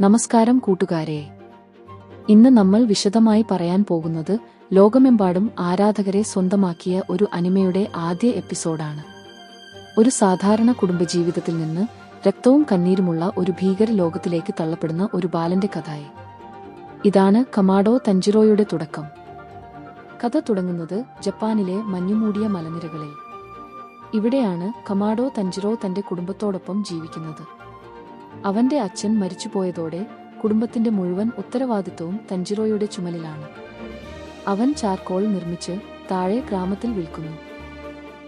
നമസ്കാരം കൂട്ടുകാരെ. ഇന്ന് നമ്മൾ വിശദമായി പറയാൻ പോകുന്നത് ലോകമെമ്പാടും ആരാധകരെ സ്വന്തമാക്കിയ ഒരു അനിമയുടെ ആദ്യ എപ്പിസോഡാണ്. ഒരു സാധാരണ കുടുംബജീവിതത്തിൽ നിന്ന് രക്തവും കണ്ണീരുമുള്ള ഒരു ഭീകര ലോകത്തിലേക്ക് തള്ളപ്പെടുന്ന ഒരു ബാലന്റെ കഥയെ. ഇതാണ് കമാഡോ തൻജിറോയുടെ തുടക്കം. കഥ തുടങ്ങുന്നത് ജപ്പാനിലെ മഞ്ഞുമൂടിയ മലനിരകളിൽ. ഇവിടെയാണ് കമാഡോ തൻജിറോ തന്റെ കുടുംബത്തോടൊപ്പം ജീവിക്കുന്നത്. അവന്റെ അച്ഛൻ മരിച്ചുപോയതോടെ കുടുംബത്തിന്റെ മുഴുവൻ ഉത്തരവാദിത്വവും തൻജിറോയുടെ ചുമലിലാണ്. അവൻ ചാർക്കോൾ നിർമ്മിച്ച് താഴെ ഗ്രാമത്തിൽ വിൽക്കുന്നു.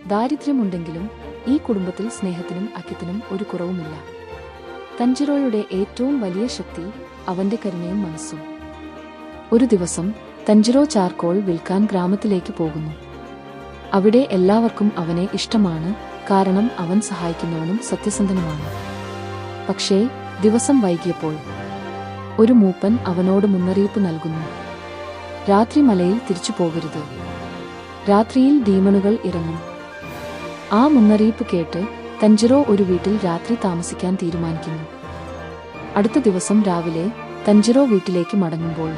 ദാരിദ്ര്യമുണ്ടെങ്കിലും ഈ കുടുംബത്തിൽ സ്നേഹത്തിനും ഐക്യത്തിനും ഒരു കുറവുമില്ല. തൻജിറോയുടെ ഏറ്റവും വലിയ ശക്തി അവന്റെ കരുണയും മനസ്സും. ഒരു ദിവസം തൻജിറോ ചാർക്കോൾ വിൽക്കാൻ ഗ്രാമത്തിലേക്ക് പോകുന്നു. അവിടെ എല്ലാവർക്കും അവനെ ഇഷ്ടമാണ്, കാരണം അവൻ സഹായിക്കുന്നവനും സത്യസന്ധനുമാണ്. പക്ഷേ ദിവസം വൈകിയപ്പോൾ ഒരു മൂപ്പൻ അവനോട് മുന്നറിയിപ്പ് നൽകുന്നു. രാത്രി മലയിൽ തിരിച്ചു പോകരുത്, രാത്രിയിൽ ഡീമണുകൾ ഇറങ്ങും. ആ മുന്നറിയിപ്പ് കേട്ട് തൻജിറോ ഒരു വീട്ടിൽ രാത്രി താമസിക്കാൻ തീരുമാനിക്കുന്നു. അടുത്ത ദിവസം രാവിലെ തൻജിറോ വീട്ടിലേക്ക് മടങ്ങുമ്പോൾ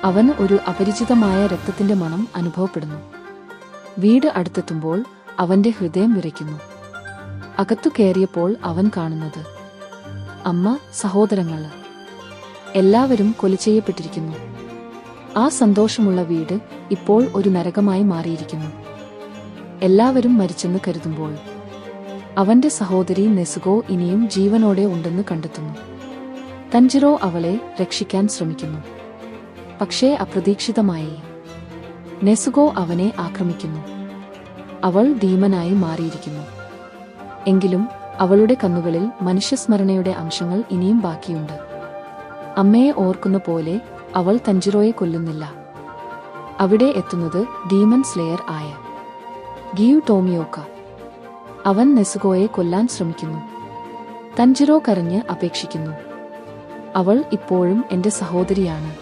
അവന് ഒരു അപരിചിതമായ രക്തത്തിന്റെ മണം അനുഭവപ്പെടുന്നു. വീട് അടുത്തെത്തുമ്പോൾ അവന്റെ ഹൃദയം വിറയ്ക്കുന്നു. അകത്തു കയറിയപ്പോൾ അവൻ കാണുന്നത് അമ്മ, സഹോദരങ്ങൾ എല്ലാവരും കൊല ചെയ്യപ്പെട്ടിരിക്കുന്നു. ആ സന്തോഷമുള്ള വീട് ഇപ്പോൾ ഒരു നരകമായി മാറിയിരിക്കുന്നു. എല്ലാവരും മരിച്ചെന്ന് കരുതുമ്പോൾ അവന്റെ സഹോദരി നെസുഗോ ഇനിയും ജീവനോടെ ഉണ്ടെന്ന് കണ്ടെത്തുന്നു. തൻജിറോ അവളെ രക്ഷിക്കാൻ ശ്രമിക്കുന്നു. പക്ഷേ അപ്രതീക്ഷിതമായി നെസുഗോ അവനെ ആക്രമിക്കുന്നു. അവൾ ഡീമനായി മാറിയിരിക്കുന്നു. എങ്കിലും അവളുടെ കണ്ണുകളിൽ മനുഷ്യസ്മരണയുടെ അംശങ്ങൾ ഇനിയും ബാക്കിയുണ്ട്. അമ്മയെ ഓർക്കുന്ന പോലെ അവൾ തൻജിറോയെ കൊല്ലുന്നില്ല. അവിടെ എത്തുന്നത് ഡീമൺ സ്ലെയർ ആയ ഗിയു ടോമിയോക്ക. അവൻ നെസുഗോയെ കൊല്ലാൻ ശ്രമിക്കുന്നു. തൻജിറോ കരഞ്ഞ് അപേക്ഷിക്കുന്നു, അവൾ ഇപ്പോഴും എന്റെ സഹോദരിയാണ്.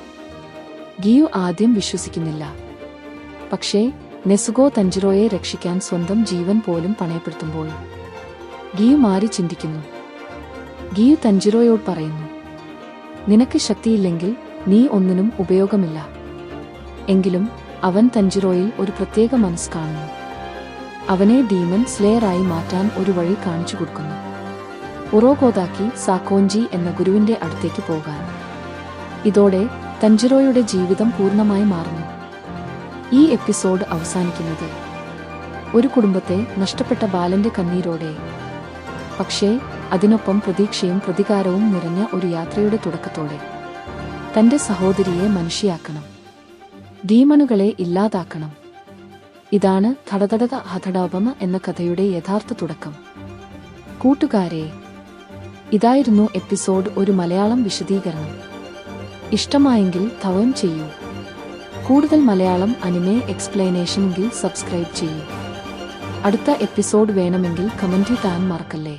ഗിയു ആദ്യം വിശ്വസിക്കുന്നില്ല. പക്ഷേ നെസുഗോ തൻജിറോയെ രക്ഷിക്കാൻ സ്വന്തം ജീവൻ പോലും പണയപ്പെടുത്തുമ്പോൾ ഗിയു മാറി ചിന്തിക്കുന്നു. ഗിയു തൻജിറോയോട് പറയുന്നു, നിനക്ക് ശക്തിയില്ലെങ്കിൽ നീ ഒന്നിനും ഉപയോഗമില്ല. എങ്കിലും അവൻ തൻജിറോയിൽ ഒരു പ്രത്യേക മനസ്സ് കാണുന്നു. അവനെ ഡീമൺ സ്ലെയറായി മാറ്റാൻ ഒരു വഴി കാണിച്ചു കൊടുക്കുന്നു. ഉറോഗോദാക്കി സാക്കോഞ്ചി എന്ന ഗുരുവിന്റെ അടുത്തേക്ക് പോകാൻ. ഇതോടെ തൻജിറോയുടെ ജീവിതം പൂർണ്ണമായി മാറുന്നു. ഈ എപ്പിസോഡ് അവസാനിക്കുന്നത് ഒരു കുടുംബത്തെ നഷ്ടപ്പെട്ട ബാലന്റെ കണ്ണീരോടെ, പക്ഷേ അതിനൊപ്പം പ്രതീക്ഷയും പ്രതികാരവും നിറഞ്ഞ ഒരു യാത്രയുടെ തുടക്കത്തോടെ. തന്റെ സഹോദരിയെ മനുഷ്യയാക്കണം, ഡീമണുകളെ ഇല്ലാതാക്കണം. ഇതാണ് ധടധട ഹധടാപമ എന്ന കഥയുടെ യഥാർത്ഥ തുടക്കം. കൂട്ടുകാരെ, ഇതായിരുന്നു എപ്പിസോഡ് ഒരു മലയാളം വിശദീകരണം. ഇഷ്ടമായെങ്കിൽ ധവം ചെയ്യൂ. കൂടുതൽ മലയാളം അനിമെ എക്സ്പ്ലനേഷനെങ്കിൽ സബ്സ്ക്രൈബ് ചെയ്യൂ. അടുത്ത എപ്പിസോഡ് വേണമെങ്കിൽ കമന്റ് ചെയ്യാൻ മറക്കല്ലേ.